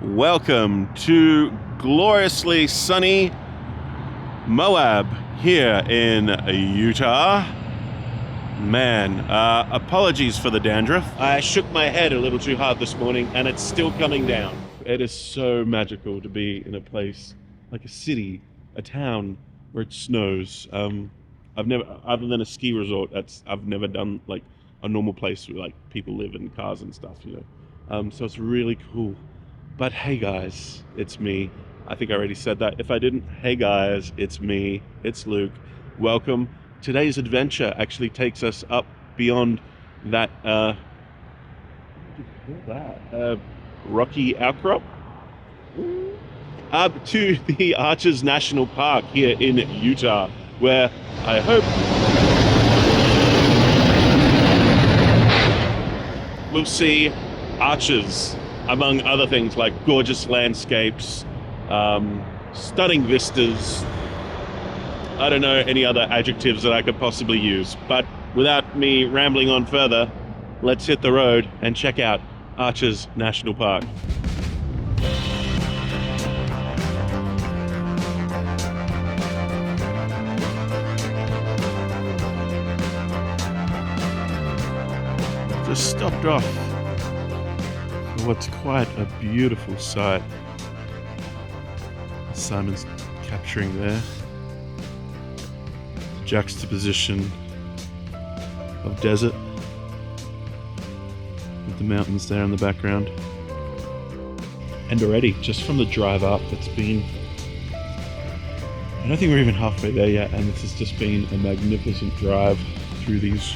Welcome to gloriously sunny Moab here in Utah. Man, apologies for the dandruff. I shook my head a little too hard this morning and it's still coming down. It is so magical to be in a place like a city, a town where it snows. I've never, other than a ski resort, I've never done like a normal place where like people live in cars and stuff, so it's really cool. But hey guys, it's me. I think I already said that. If I didn't, hey guys, it's me. It's Luke. Welcome. Today's adventure actually takes us up beyond that, rocky outcrop, up to the Arches National Park here in Utah, where I hope we'll see arches, among other things like gorgeous landscapes, stunning vistas. I don't know any other adjectives that I could possibly use, but without me rambling on further, let's hit the road and check out Arches National Park. Just stopped off for what's quite a beautiful sight. Simon's capturing there. Juxtaposition of desert with the mountains there in the background. And already, just from the drive up, it's been, I don't think we're even halfway there yet, and this has just been a magnificent drive through these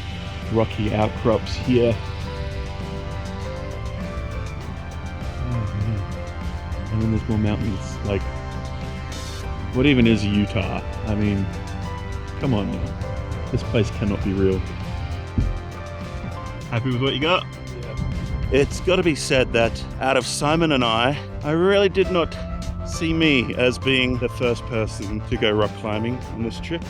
rocky outcrops here. And then there's more mountains. Like, what even is Utah? I mean, come on now. This place cannot be real. Happy with what you got? Yeah. It's got to be said that out of Simon and I really did not see me as being the first person to go rock climbing on this trip.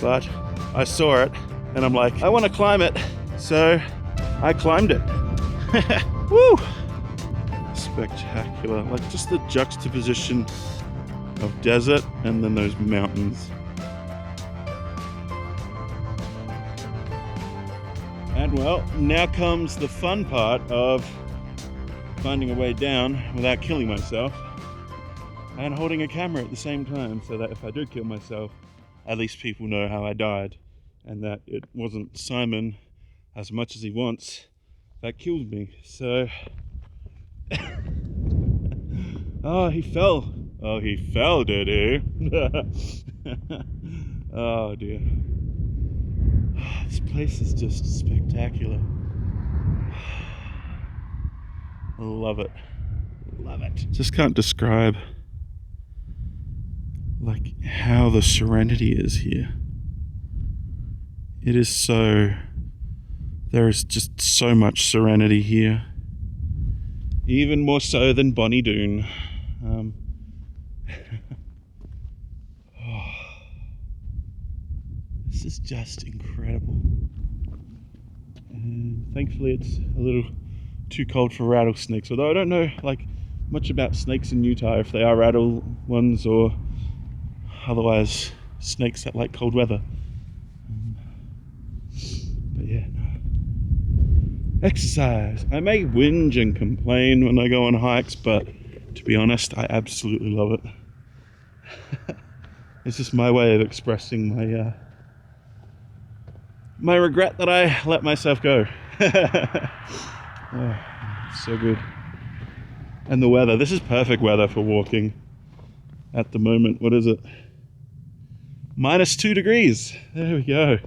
But I saw it and I'm like, I want to climb it. So I climbed it. Woo! Spectacular. Like just the juxtaposition of desert and then those mountains. And well, now comes the fun part of finding a way down without killing myself and holding a camera at the same time, so that if I do kill myself, at least people know how I died and that it wasn't Simon, as much as he wants, that killed me. So oh, he fell. Oh, he fell, did he? Oh dear. This place is just spectacular. I love it. Love it. Just can't describe like how the serenity is here. It is so, there is just so much serenity here. Even more so than Bonnie Doon. This is just incredible. And thankfully it's a little too cold for rattlesnakes, although I don't know like much about snakes in Utah, if they are rattle ones or otherwise snakes that like cold weather. But yeah, no. Exercise. I may whinge and complain when I go on hikes, but to be honest, I absolutely love it. It's just my way of expressing my regret that I let myself go. Oh, so good. And the weather. This is perfect weather for walking at the moment. What is it? -2 degrees. There we go.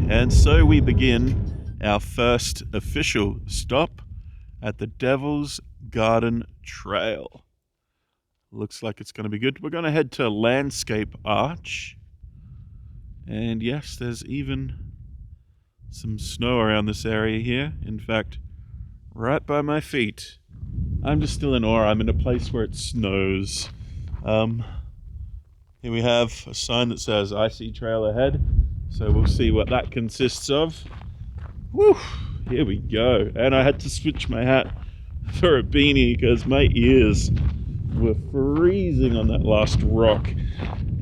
And so we begin our first official stop at the Devil's Garden Trail. Looks like it's going to be good. We're going to head to Landscape Arch. And yes, there's even some snow around this area here. In fact, right by my feet. I'm just still in awe. I'm in a place where it snows. Here we have a sign that says icy trail ahead. So we'll see what that consists of. Woo! Here we go. And I had to switch my hat for a beanie because my ears were freezing on that last rock.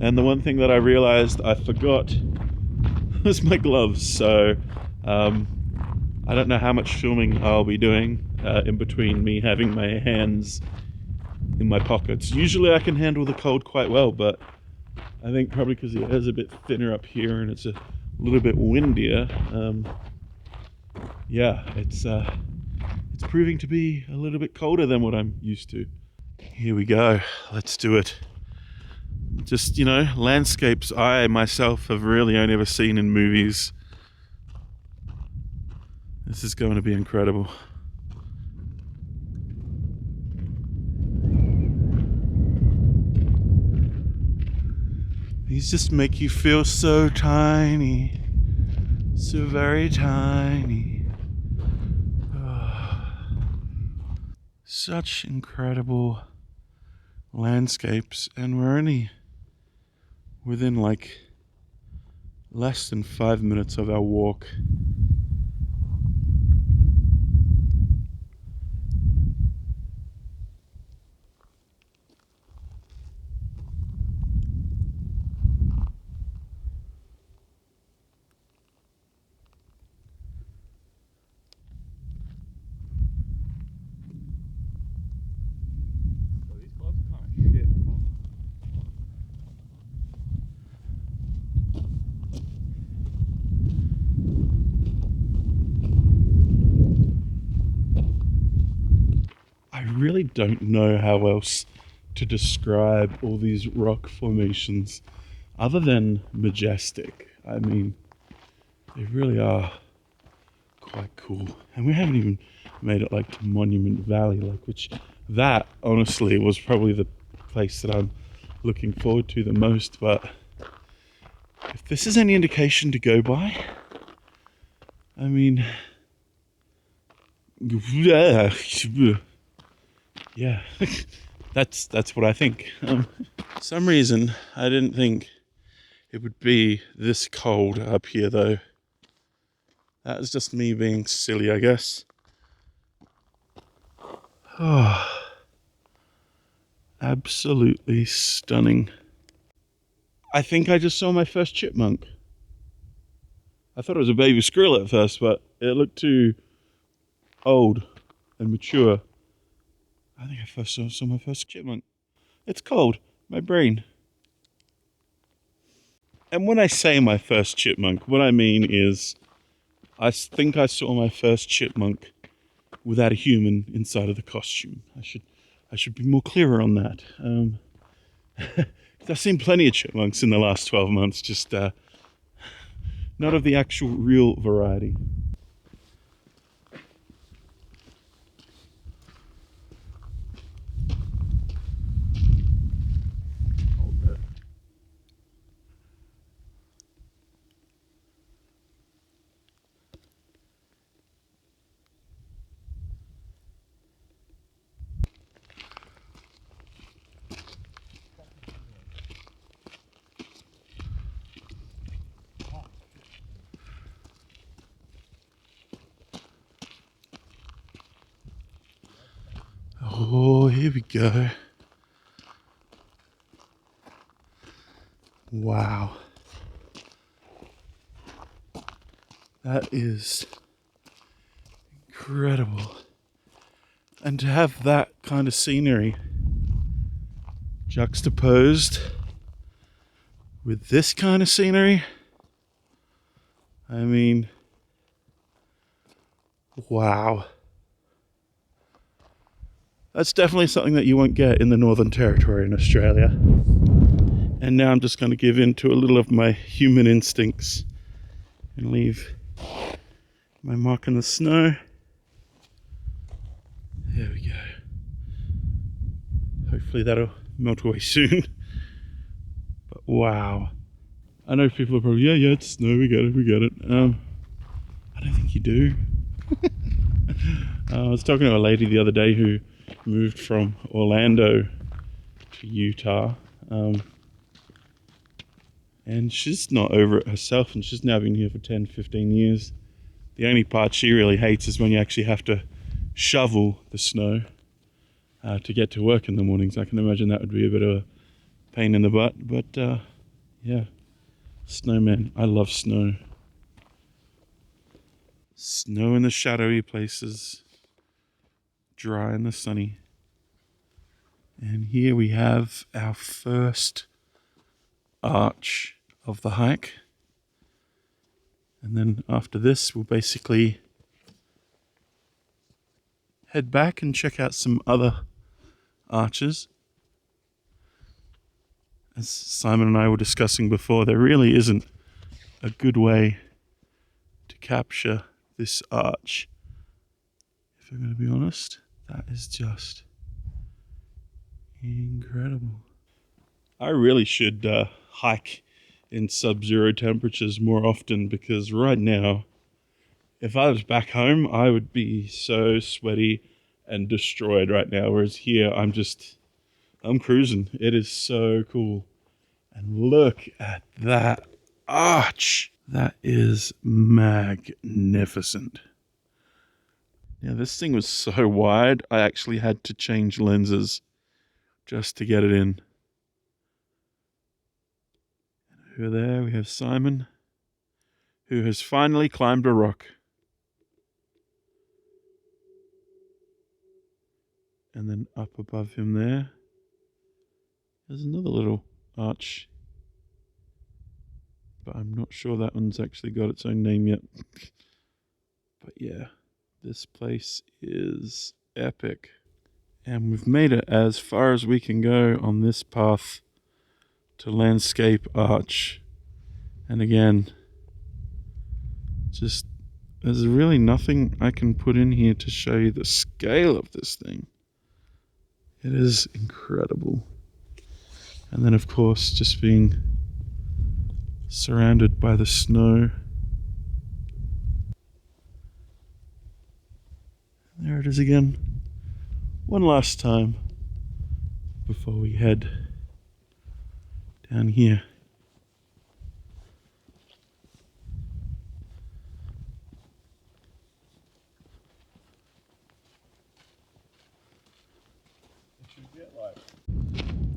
And the one thing that I realized I forgot was my gloves. So I don't know how much filming I'll be doing in between me having my hands in my pockets. Usually I can handle the cold quite well, but I think probably because the air's a bit thinner up here and it's a little bit windier, yeah, it's proving to be a little bit colder than what I'm used to. Here we go, let's do it. Just, you know, landscapes I myself have really only ever seen in movies. This is going to be incredible. These just make you feel so tiny, so very tiny. Oh, such incredible landscapes, and we're only within like less than 5 minutes of our walk. I really don't know how else to describe all these rock formations other than majestic. I mean, they really are quite cool. And we haven't even made it like to Monument Valley, like, which that honestly was probably the place that I'm looking forward to the most. But if this is any indication to go by, I mean, yeah, that's what I think. For some reason, I didn't think it would be this cold up here, though. That was just me being silly, I guess. Oh, absolutely stunning. I think I just saw my first chipmunk. I thought it was a baby squirrel at first, but it looked too old and mature. I think I first saw my first chipmunk. It's cold. My brain. And when I say my first chipmunk, what I mean is I think I saw my first chipmunk without a human inside of the costume. I should be more clearer on that. I've seen plenty of chipmunks in the last 12 months, just not of the actual real variety. Oh, here we go. Wow. That is incredible. And to have that kind of scenery juxtaposed with this kind of scenery, I mean, wow. That's definitely something that you won't get in the Northern Territory in Australia. And now I'm just going to give in to a little of my human instincts and leave my mark in the snow. There we go. Hopefully that'll melt away soon. But wow. I know people are probably, yeah, it's snow, we get it. like you do. I was talking to a lady the other day who moved from Orlando to Utah, and she's not over it herself, and she's now been here for 10, 15 years. The only part she really hates is when you actually have to shovel the snow to get to work in the mornings. I can imagine that would be a bit of a pain in the butt, but yeah, snowman. I love snow. Snow in the shadowy places, dry in the sunny. And here we have our first arch of the hike. And then after this, we'll basically head back and check out some other arches. As Simon and I were discussing before, there really isn't a good way to capture this arch. If I'm going to be honest, that is just incredible. I really should hike in sub-zero temperatures more often, because right now, if I was back home, I would be so sweaty and destroyed right now. Whereas here, I'm cruising. It is so cool. And look at that arch. That is magnificent. Now, this thing was so wide, I actually had to change lenses just to get it in. And over there, we have Simon, who has finally climbed a rock. And then up above him there's another little arch. But I'm not sure that one's actually got its own name yet. But yeah, this place is epic. And we've made it as far as we can go on this path to Landscape Arch. And again, there's really nothing I can put in here to show you the scale of this thing. It is incredible. And then, of course, just being surrounded by the snow. There it is again. One last time before we head down here.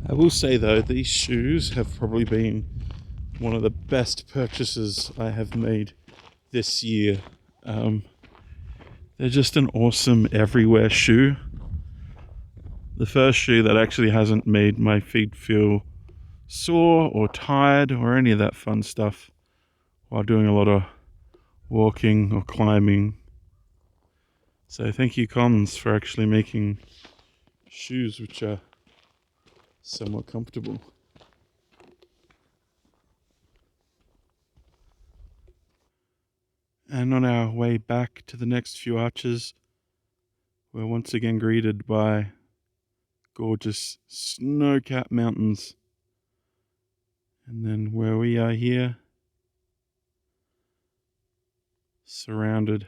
I will say though, these shoes have probably been one of the best purchases I have made this year. They're just an awesome everywhere shoe. The first shoe that actually hasn't made my feet feel sore or tired or any of that fun stuff while doing a lot of walking or climbing. So thank you, Cons, for actually making shoes which are somewhat comfortable. And on our way back to the next few arches, we're once again greeted by gorgeous snow-capped mountains. And then where we are here, surrounded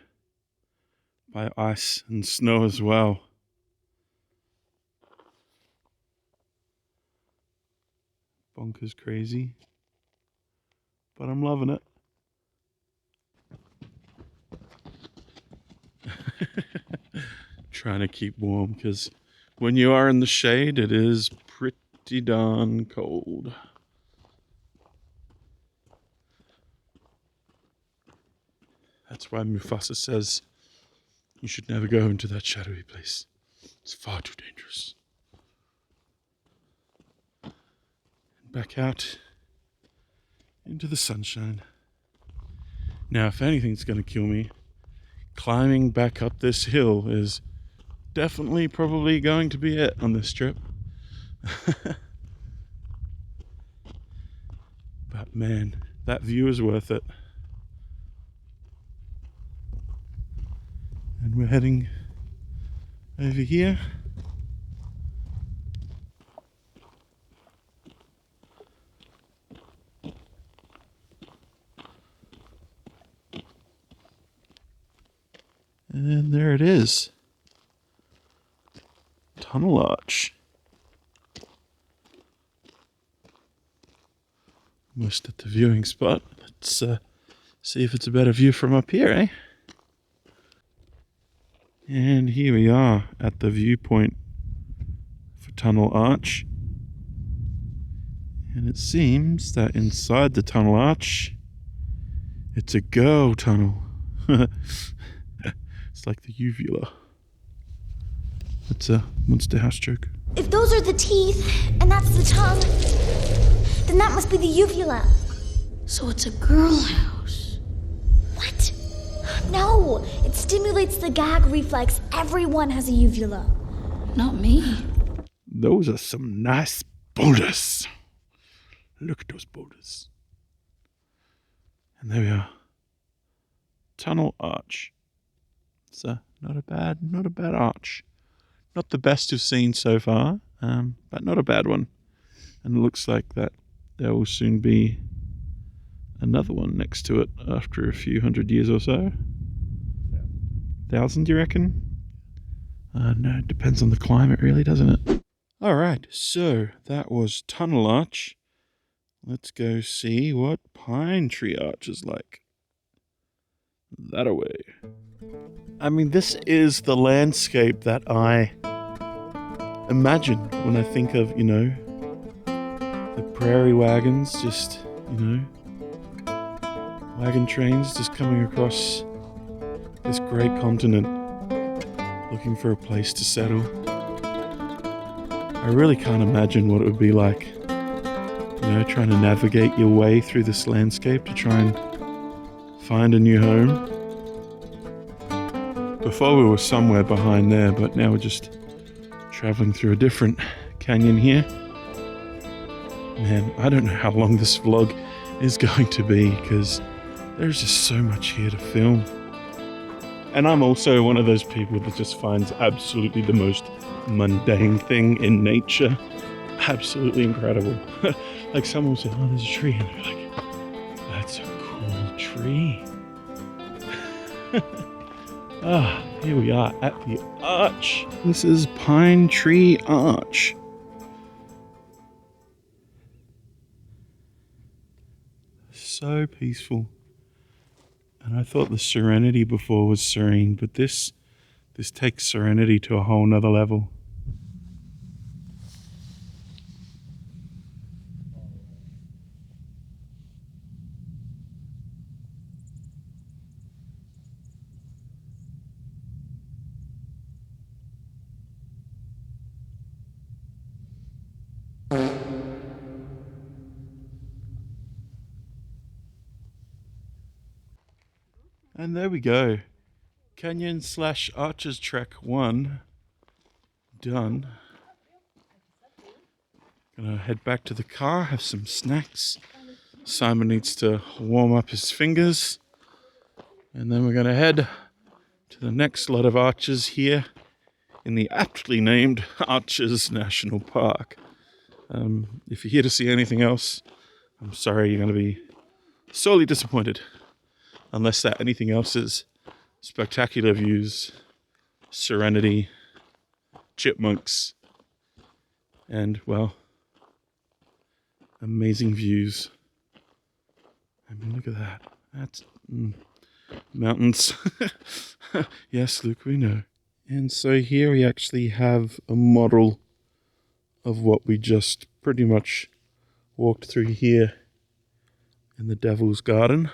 by ice and snow as well. Bonkers crazy, but I'm loving it. Trying to keep warm, because when you are in the shade, it is pretty darn cold. That's why Mufasa says you should never go into that shadowy place. It's far too dangerous. Back out into the sunshine. Now, if anything's going to kill me, climbing back up this hill is definitely probably going to be it on this trip. But man, that view is worth it. And we're heading over here. it is. Tunnel Arch. Almost at the viewing spot. Let's see if it's a better view from up here, eh? And here we are at the viewpoint for Tunnel Arch. And it seems that inside the Tunnel Arch, it's a girl tunnel. It's like the uvula. It's a Monster House joke. If those are the teeth, and that's the tongue, then that must be the uvula. So it's a girl house. What? No, it stimulates the gag reflex. Everyone has a uvula. Not me. Those are some nice boulders. Look at those boulders. And there we are. Tunnel Arch. It's not a bad arch. Not the best we've seen so far, but not a bad one. And it looks like that there will soon be another one next to it after a few hundred years or so. 1,000, you reckon? No, it depends on the climate, really, doesn't it? Alright, so that was Tunnel Arch. Let's go see what Pine Tree Arch is like. That away. I mean, this is the landscape that I imagine when I think of, the prairie wagons, just, wagon trains just coming across this great continent, looking for a place to settle. I really can't imagine what it would be like, trying to navigate your way through this landscape to try and find a new home. Before we were somewhere behind there, but now we're just traveling through a different canyon here. Man, I don't know how long this vlog is going to be because there's just so much here to film. And I'm also one of those people that just finds absolutely the most mundane thing in nature absolutely incredible. Like someone will say, oh, there's a tree, and they're like, that's a cool tree. Here we are at the arch. This is Pine Tree Arch. So peaceful. And I thought the Serenity before was serene, but this takes Serenity to a whole nother level. And there we go. Canyon / Arches Trek 1 done. Gonna head back to the car, have some snacks. Simon needs to warm up his fingers. And then we're gonna head to the next lot of arches here in the aptly named Arches National Park. If you're here to see anything else, I'm sorry, you're gonna be sorely disappointed. Unless that anything else is spectacular views, Serenity, chipmunks, and, well, amazing views. I mean, look at that. That's mountains. Yes, Luke, we know. And so here we actually have a model of what we just pretty much walked through here in the Devil's Garden.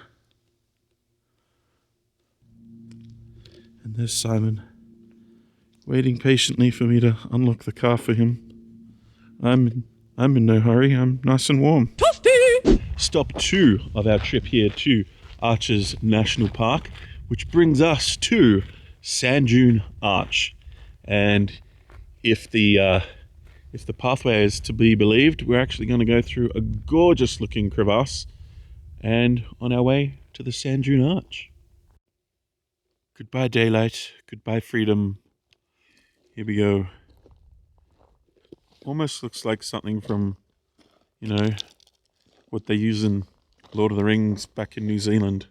And there's Simon, waiting patiently for me to unlock the car for him. I'm in no hurry, I'm nice and warm. Toasty! Stop 2 of our trip here to Arches National Park, which brings us to Sand Dune Arch. And if the pathway is to be believed, we're actually going to go through a gorgeous looking crevasse and on our way to the Sand Dune Arch. Goodbye daylight, goodbye freedom. Here we go. Almost looks like something from, what they use in Lord of the Rings back in New Zealand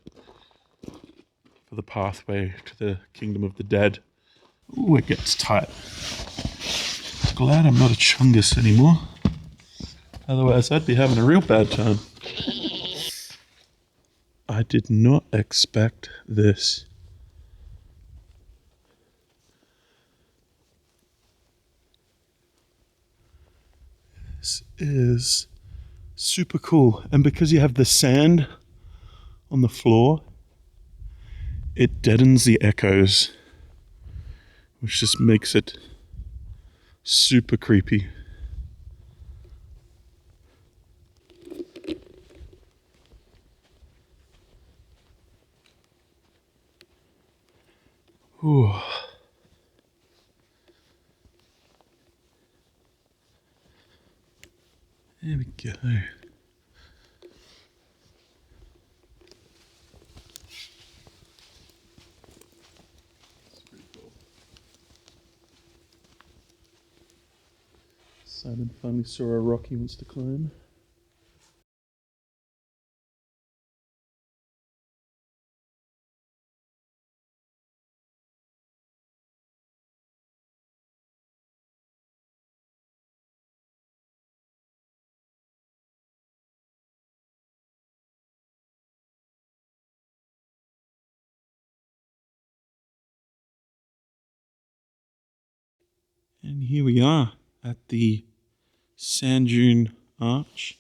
for the pathway to the Kingdom of the Dead. Ooh, it gets tight. Glad I'm not a chungus anymore. Otherwise, I'd be having a real bad time. I did not expect this. This is super cool. And because you have the sand on the floor, it deadens the echoes, which just makes it super creepy. Ooh. There we go. Simon finally saw a rock he wants to climb. And here we are at the Sand Dune Arch.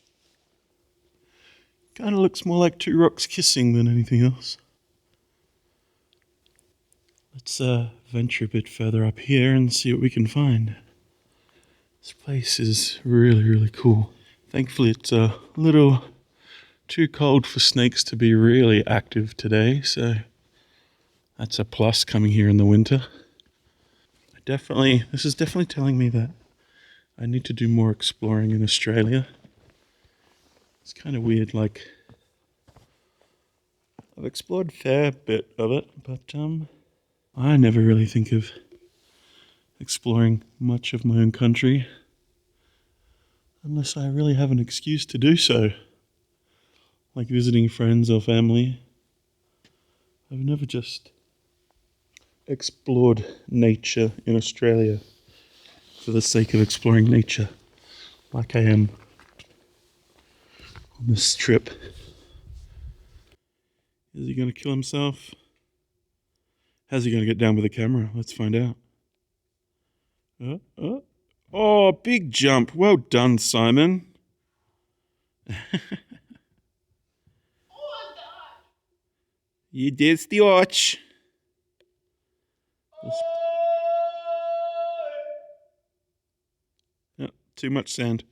Kind of looks more like two rocks kissing than anything else. Let's venture a bit further up here and see what we can find. This place is really, really cool. Thankfully, it's a little too cold for snakes to be really active today, so that's a plus coming here in the winter. This is definitely telling me that I need to do more exploring in Australia. It's kind of weird, like, I've explored a fair bit of it, but I never really think of exploring much of my own country unless I really have an excuse to do so, like visiting friends or family. I've never just explored nature in Australia for the sake of exploring nature like I am on this trip. Is he going to kill himself? How's he going to get down with the camera? Let's find out. Oh, big jump. Well done, Simon. You did the arch. Oh, too much sand.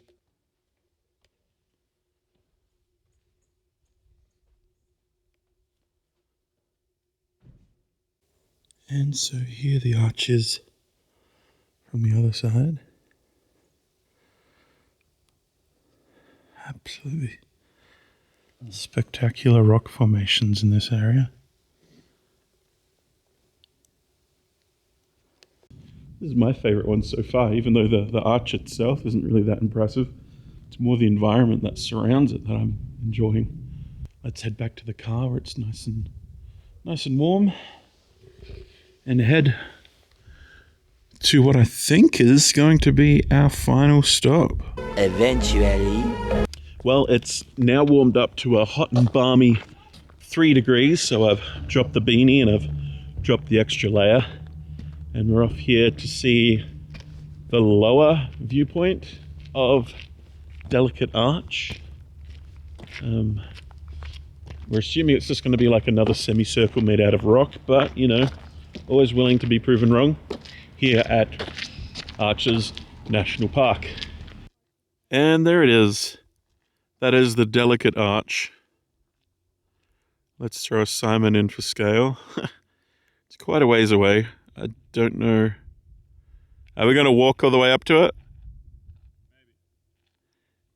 And so here the arch is from the other side. Absolutely spectacular rock formations in this area. This is my favorite one so far, even though the arch itself isn't really that impressive. It's more the environment that surrounds it that I'm enjoying. Let's head back to the car where it's nice and warm, and head to what I think is going to be our final stop. Eventually. Well, it's now warmed up to a hot and balmy 3 degrees, so I've dropped the beanie and I've dropped the extra layer. And we're off here to see the lower viewpoint of Delicate Arch. We're assuming it's just going to be like another semicircle made out of rock, but, you know, always willing to be proven wrong here at Arches National Park. And there it is. That is the Delicate Arch. Let's throw Simon in for scale. It's quite a ways away. I don't know. Are we going to walk all the way up to it?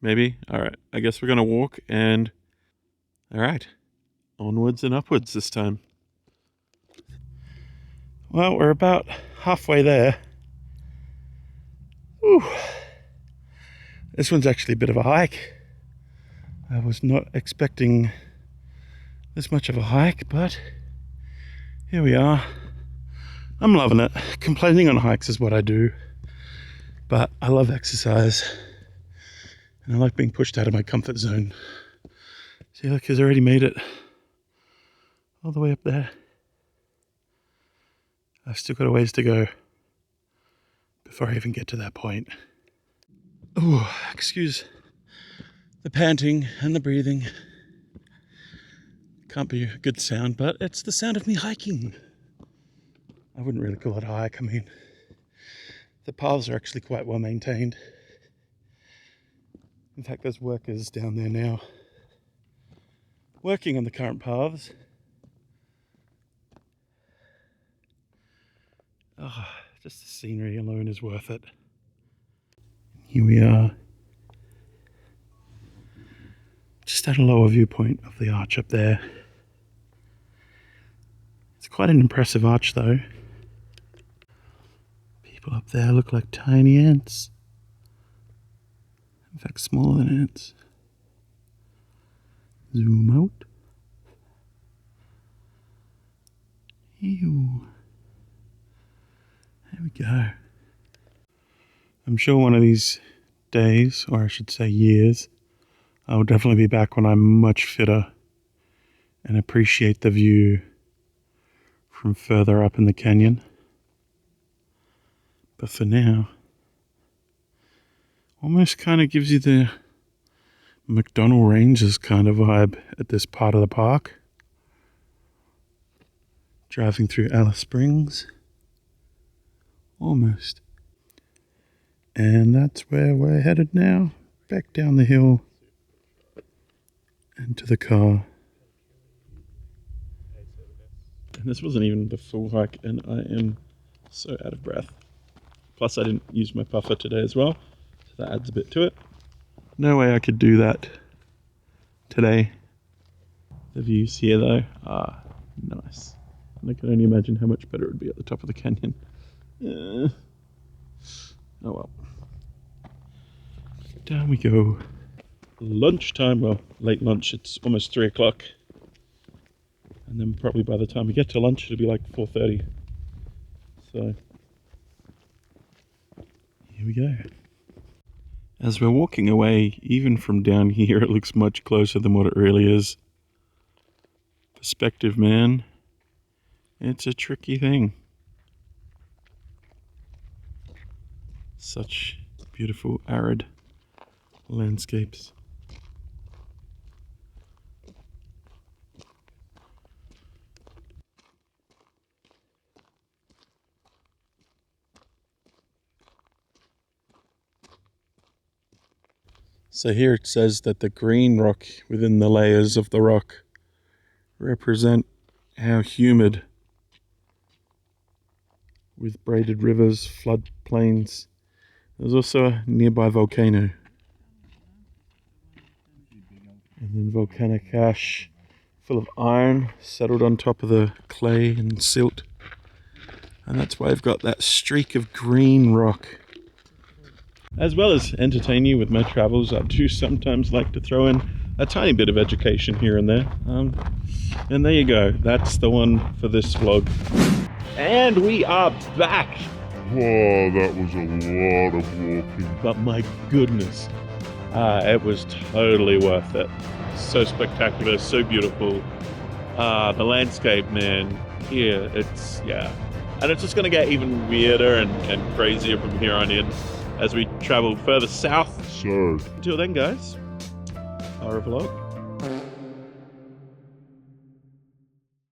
Maybe? Alright. I guess we're going to walk and... Alright. Onwards and upwards this time. Well, we're about halfway there. Whew. This one's actually a bit of a hike. I was not expecting this much of a hike, but here we are. I'm loving it. Complaining on hikes is what I do, but I love exercise and I like being pushed out of my comfort zone. See, look, he's already made it all the way up there. I've still got a ways to go before I even get to that point. Oh, excuse the panting and the breathing. Can't be a good sound, but it's the sound of me hiking. I wouldn't really call it a hike. I mean, the paths are actually quite well maintained. In fact, there's workers down there now working on the current paths. Oh, just the scenery alone is worth it. Here we are, just at a lower viewpoint of the arch up there. It's quite an impressive arch though. People up there look like tiny ants. In fact, smaller than ants. Zoom out. Ew. There we go. I'm sure one of these days, or I should say years, I'll definitely be back when I'm much fitter and appreciate the view from further up in the canyon. But for now, almost kind of gives you the McDonnell Ranges kind of vibe at this part of the park. Driving through Alice Springs. Almost. And that's where we're headed now. Back down the hill and to the car. And this wasn't even the full hike and I am so out of breath. Plus I didn't use my puffer today as well, so that adds a bit to it. No way I could do that today. The views here though are nice. And I can only imagine how much better it would be at the top of the canyon. Oh well. Down we go. Lunchtime, well, late lunch, it's almost 3 o'clock. And then probably by the time we get to lunch, it'll be like 4:30. So, here we go. As we're walking away, even from down here, it looks much closer than what it really is. Perspective, man. It's a tricky thing. Such beautiful, arid landscapes. So here it says that the green rock within the layers of the rock represent how humid, with braided rivers, flood plains. There's also a nearby volcano. And then volcanic ash full of iron settled on top of the clay and silt. And that's why I've got that streak of green rock. As well as entertain you with my travels, I do sometimes like to throw in a tiny bit of education here and there. And there you go, that's the one for this vlog. And we are back! Wow, that was a lot of walking. But my goodness, it was totally worth it. So spectacular, so beautiful. The landscape, man, here, it's, yeah. And it's just gonna get even weirder and crazier from here on in as we travel further south. So, Until then, guys, our vlog.